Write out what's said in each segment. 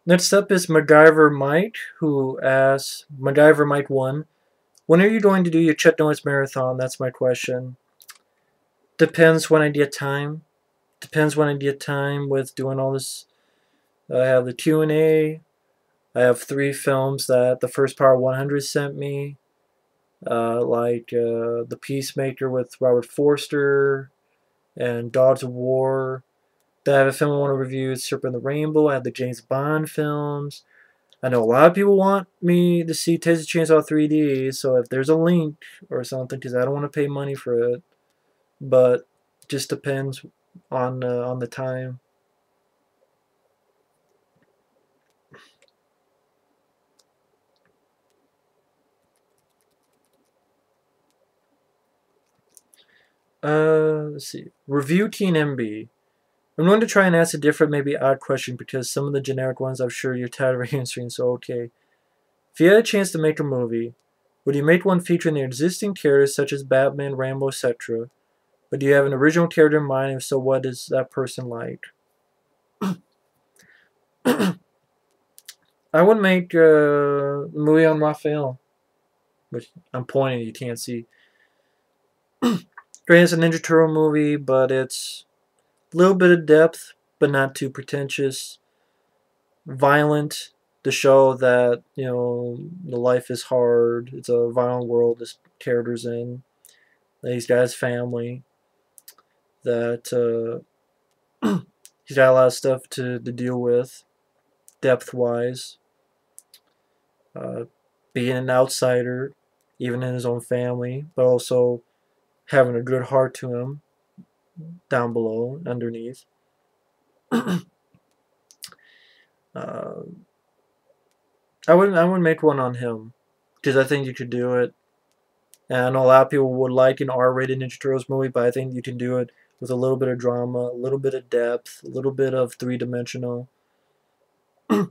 Next up is MacgyverMike, who asks, MacgyverMike1, when are you going to do your Chuck Norris marathon? That's my question. Depends when I get time. Depends when I get time with doing all this. I have the Q&A. I have 3 films that the First Power 100 sent me. The Peacemaker with Robert Forster and Dogs of War. Then I have a film I want to review, Serpent the Rainbow. I have the James Bond films. I know a lot of people want me to see Texas Chainsaw 3D, so if there's a link or something, because I don't want to pay money for it, but just depends on the time. Let's see. ReviewKingMB. I'm going to try and ask a different, maybe odd question, because some of the generic ones I'm sure you're tired of answering, so okay. If you had a chance to make a movie, would you make one featuring the existing characters such as Batman, Rambo, etc.? But do you have an original character in mind? If so, what is that person like? I would make a movie on Raphael, which I'm pointing, you can't see. Granted, it's a Ninja Turtle movie, but it's a little bit of depth, but not too pretentious. Violent, to show that, you know, the life is hard. It's a violent world this character's in. That he's got his family. That he's got a lot of stuff to deal with, depth-wise. Being an outsider, even in his own family, but also having a good heart to him down below, underneath. I wouldn't make one on him, because I think you could do it. And I know a lot of people would like an R-rated Ninja Turtles movie, but I think you can do it with a little bit of drama, a little bit of depth, a little bit of three-dimensional. Have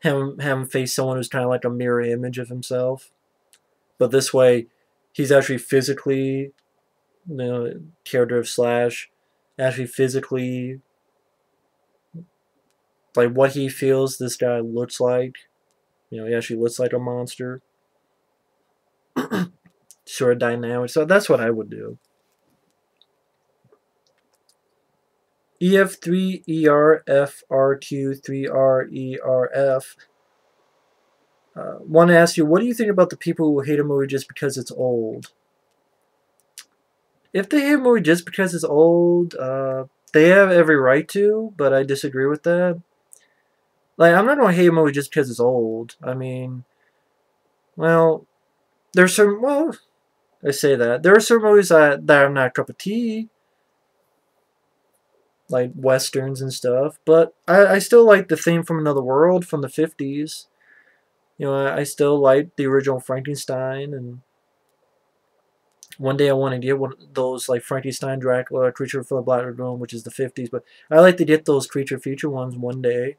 him face someone who's kind of like a mirror image of himself. But this way, he's actually physically, you know, character of Slash, actually physically, like what he feels this guy looks like. You know, he actually looks like a monster. Sort of dynamic. So that's what I would do. ef3erfrq3rerf. Want to ask you, what do you think about the people who hate a movie just because it's old? If they hate a movie just because it's old, they have every right to, but I disagree with that. Like, I'm not going to hate a movie just because it's old. I mean, well, there's some, well, I say that. There are some movies that are not a cup of tea, like westerns and stuff, but I still like the theme from Another World from the 50s. You know, I still like the original Frankenstein, and one day I want to get one of those, like Frankenstein, Dracula, Creature from the Black Lagoon, which is the 50s, but I like to get those creature feature ones one day.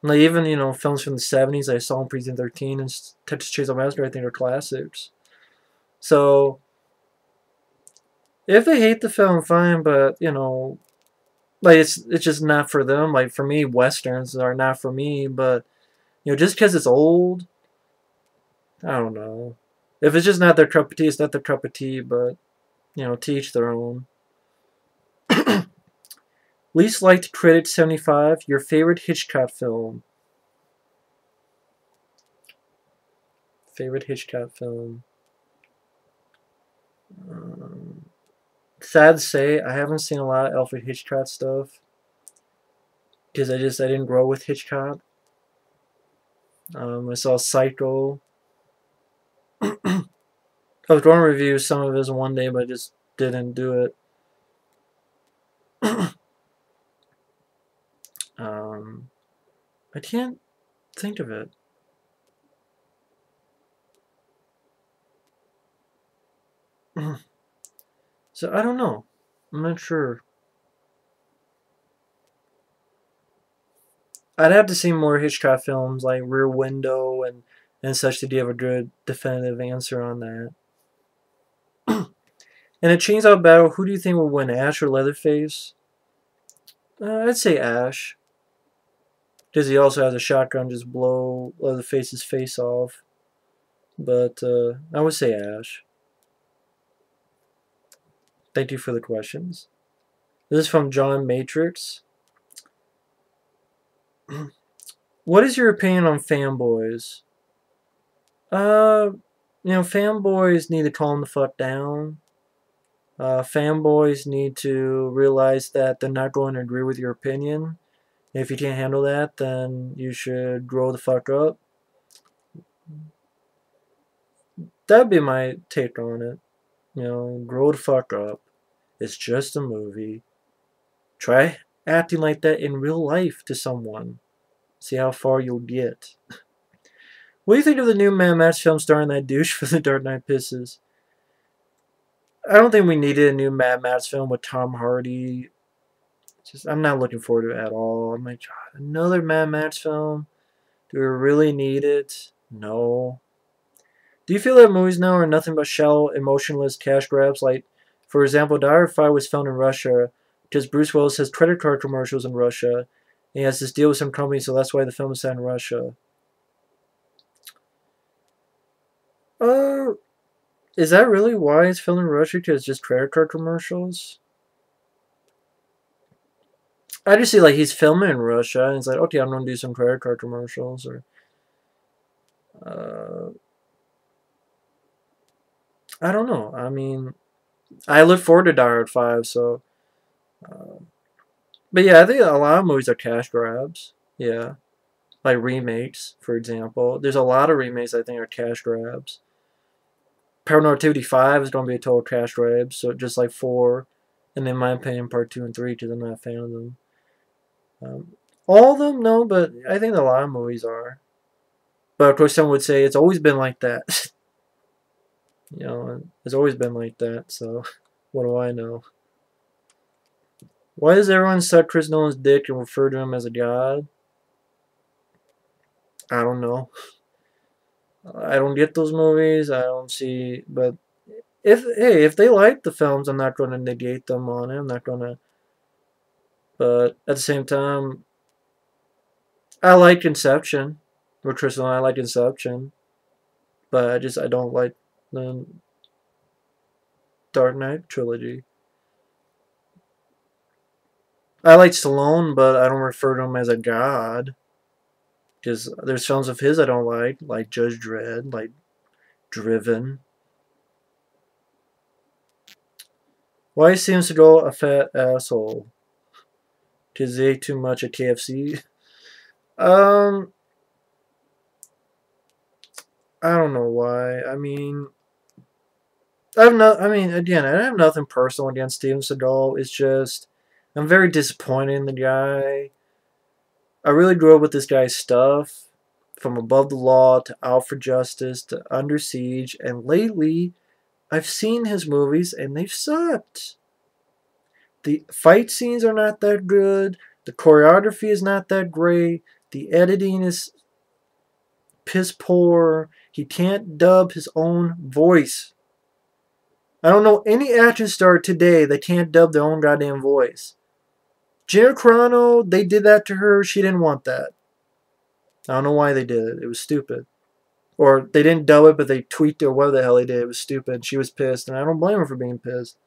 Like even, you know, films from the 70s I saw in Precinct 13 and Texas Chainsaw Massacre, I think are classics. So, if they hate the film, fine, but, you know, like, it's just not for them. Like, for me, westerns are not for me, but, you know, just because it's old, I don't know. If it's just not their cup of tea, it's not their cup of tea, but, you know, to each their own. Least liked critic 75, your favorite Hitchcock film. Favorite Hitchcock film. Sad to say, I haven't seen a lot of Alfred Hitchcock stuff. Because I didn't grow with Hitchcock. I saw Psycho. I was going to review some of his one day, but I just didn't do it. I can't think of it. So, I don't know. I'm not sure. I'd have to see more Hitchcock films like Rear Window and such to give a good definitive answer on that. In a Chainsaw battle, who do you think will win, Ash or Leatherface? I'd say Ash. Because he also has a shotgun just blow Leatherface's face off. But I would say Ash. Thank you for the questions. This is from John Matrix. What is your opinion on fanboys? Fanboys need to calm the fuck down. Fanboys need to realize that they're not going to agree with your opinion. If you can't handle that, then you should grow the fuck up. That'd be my take on it. Grow the fuck up. It's just a movie. Try acting like that in real life to someone. See how far you'll get. What do you think of the new Mad Max film starring that douche for The Dark Knight Pisses? I don't think we needed a new Mad Max film with Tom Hardy. I'm not looking forward to it at all. I'm like, God, another Mad Max film? Do we really need it? No. Do you feel that movies now are nothing but shallow, emotionless cash grabs? Like, for example, Die Hard 5 was filmed in Russia because Bruce Willis has credit card commercials in Russia. And he has this deal with some company, so that's why the film is set in Russia. Is that really why it's filmed in Russia? Because it's just credit card commercials? I just see, like, he's filming in Russia, and he's like, okay, I'm going to do some credit card commercials, or... I don't know. I mean, I look forward to Die Hard 5, so... but yeah, I think a lot of movies are cash grabs. Yeah. Like remakes, for example. There's a lot of remakes I think are cash grabs. Paranormal Activity 5 is going to be a total cash grab, so just like 4. And in my opinion, Part 2 and 3, because I'm not a fan of them. All of them, no, but I think a lot of movies are. But of course, some would say it's always been like that. It's always been like that, so what do I know? Why does everyone suck Chris Nolan's dick and refer to him as a god? I don't know. I don't get those movies. I don't see, but if they like the films, I'm not going to negate them on it. I'm not going to. But at the same time, I like Inception. With Chris Nolan, I like Inception, but I don't like the Dark Knight trilogy. I like Stallone, but I don't refer to him as a god. Because there's films of his I don't like Judge Dredd, like Driven. Why seems Seagal a fat asshole? Because he ate too much at KFC? I don't know why. I mean, again, I have nothing personal against Steven Seagal. It's just, I'm very disappointed in the guy. I really grew up with this guy's stuff, from Above the Law to Out for Justice to Under Siege, and lately, I've seen his movies and they've sucked. The fight scenes are not that good, the choreography is not that great, the editing is piss poor, he can't dub his own voice. I don't know any action star today that can't dub their own goddamn voice. Gina Carano, they did that to her. She didn't want that. I don't know why they did it. It was stupid. Or they didn't dub it, but they tweaked it or whatever the hell they did. It was stupid. She was pissed, and I don't blame her for being pissed.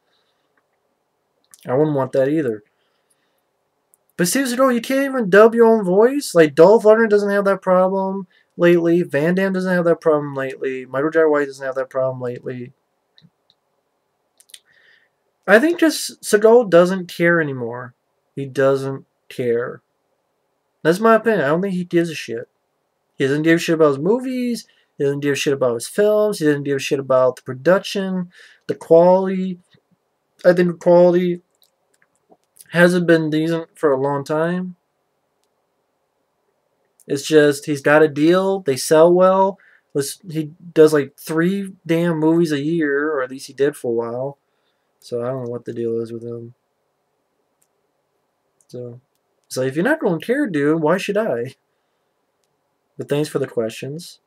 I wouldn't want that either. But seriously, you can't even dub your own voice? Like, Dolph Lundgren doesn't have that problem lately. Van Damme doesn't have that problem lately. Michael J. White doesn't have that problem lately. I think just Seagal doesn't care anymore. He doesn't care. That's my opinion. I don't think he gives a shit. He doesn't give a shit about his movies. He doesn't give a shit about his films. He doesn't give a shit about the production, the quality. I think the quality hasn't been decent for a long time. It's just, he's got a deal. They sell well. He does like 3 damn movies a year, or at least he did for a while. So I don't know what the deal is with him. So if you're not going to care, dude, why should I? But thanks for the questions.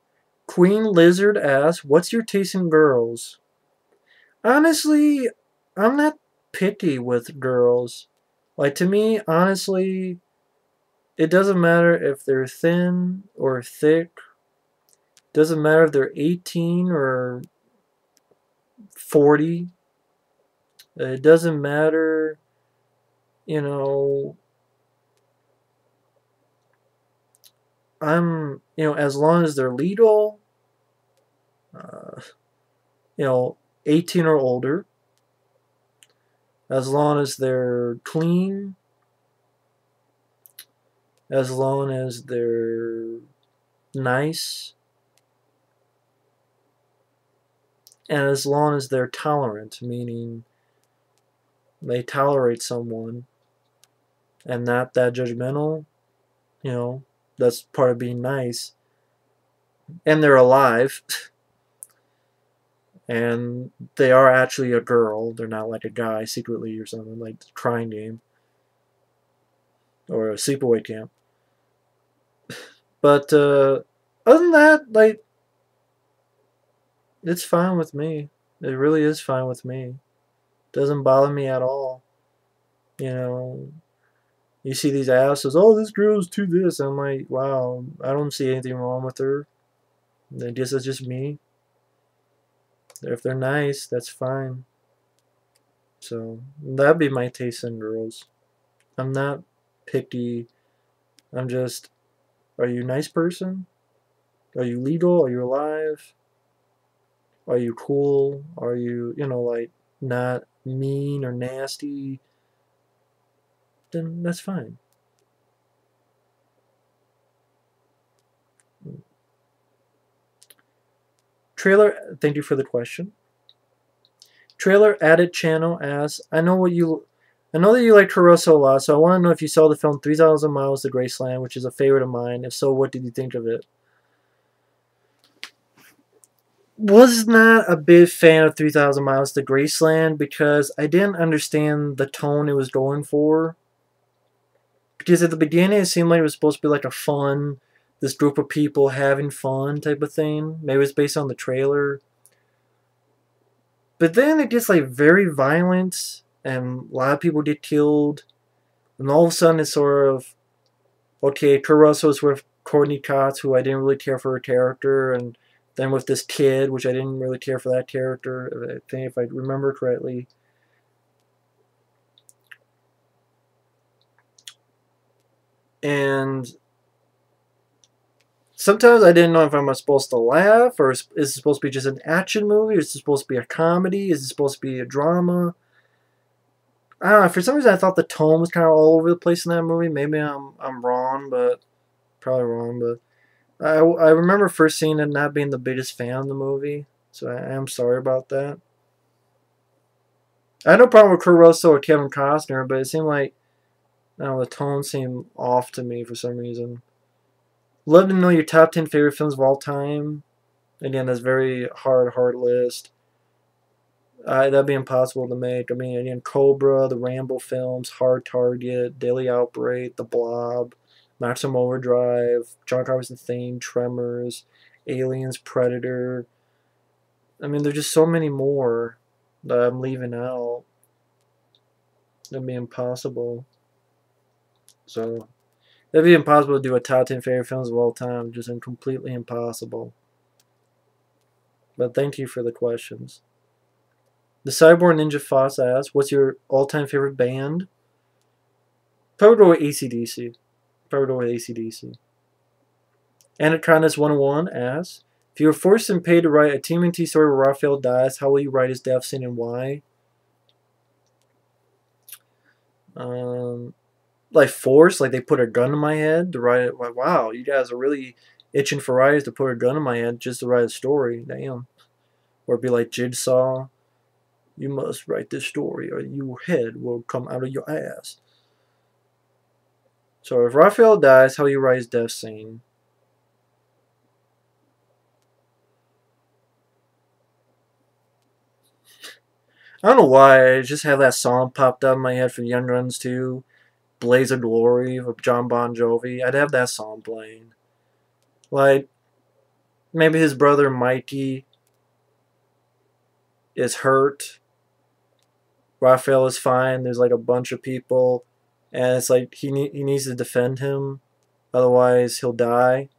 Queenlizzard asks, what's your taste in girls? Honestly, I'm not picky with girls. Like, to me, honestly, it doesn't matter if they're thin or thick. Doesn't matter if they're 18 or 40. It doesn't matter, you know, as long as they're legal, uh, 18 or older, as long as they're clean, as long as they're nice, and as long as they're tolerant, meaning they tolerate someone and not that judgmental, that's part of being nice, and they're alive, and they are actually a girl, they're not like a guy secretly or something, like the Crying Game or a sleepaway camp. But other than that, like, it's fine with me. It really is fine with me. Doesn't bother me at all. You see these asses, oh, this girl's too this. I'm like, wow, I don't see anything wrong with her. I guess it's just me. If they're nice, that's fine. So that'd be my taste in girls. I'm not picky. I'm just, are you a nice person? Are you legal? Are you alive? Are you cool? Are you, like, not mean or nasty? Then that's fine. Thank you for the question. TrailerAddictChannel asks, I know that you like Caruso a lot, so I want to know if you saw the film 3,000 Miles to Graceland, which is a favorite of mine. If so, what did you think of it? Was not a big fan of 3,000 Miles to Graceland because I didn't understand the tone it was going for. Because at the beginning it seemed like it was supposed to be like this group of people having fun type of thing. Maybe it's based on the trailer. But then it gets like very violent and a lot of people get killed. And all of a sudden it's sort of, okay, Caruso's with Courtney Cox, who I didn't really care for her character, and then with this kid, which I didn't really care for that character, I think if I remember correctly. And sometimes I didn't know if I'm supposed to laugh, or is it supposed to be just an action movie, or is it supposed to be a comedy, is it supposed to be a drama? I don't know, for some reason I thought the tone was kind of all over the place in that movie. Maybe I'm wrong, but probably wrong, but I remember first seeing it and not being the biggest fan of the movie, so I am sorry about that. I had no problem with Caruso or Kevin Costner, but it seemed like, I don't know, the tone seemed off to me for some reason. Love to know your top 10 favorite films of all time. Again, that's very hard list. That'd be impossible to make. I mean, again, Cobra, the Rambo films, Hard Target, Daily Outbreak, The Blob, Maximum Overdrive, John Carpenter's Thing, Tremors, Aliens, Predator. I mean, there's just so many more that I'm leaving out. That'd be impossible. So, that'd be impossible to do a top 10 favorite films of all time. Just completely impossible. But thank you for the questions. TheCyborgninjafox asks, what's your all-time favorite band? Probably go with AC/DC. Anacondas101 asks, if you were forced and paid to write a TMNT story where Raphael dies, how will you write his death scene and why? Like forced, like they put a gun in my head to write it. Like, wow, you guys are really itching for writers to put a gun in my head just to write a story. Damn. Or be like Jigsaw. You must write this story or your head will come out of your ass. So if Raphael dies, how will you write his death scene? I don't know why, I just have that song popped up in my head for Young Guns 2, Blaze of Glory of John Bon Jovi. I'd have that song playing. Like, maybe his brother Mikey is hurt. Raphael is fine. There's like a bunch of people and it's like he needs to defend him, otherwise he'll die.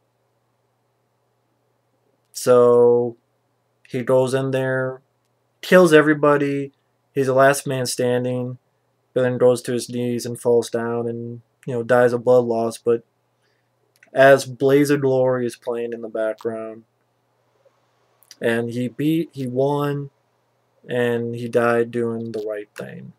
So he goes in there, kills everybody. He's the last man standing, but then goes to his knees and falls down and, you know, dies of blood loss. But as Blaze of Glory is playing in the background, and he won, and he died doing the right thing.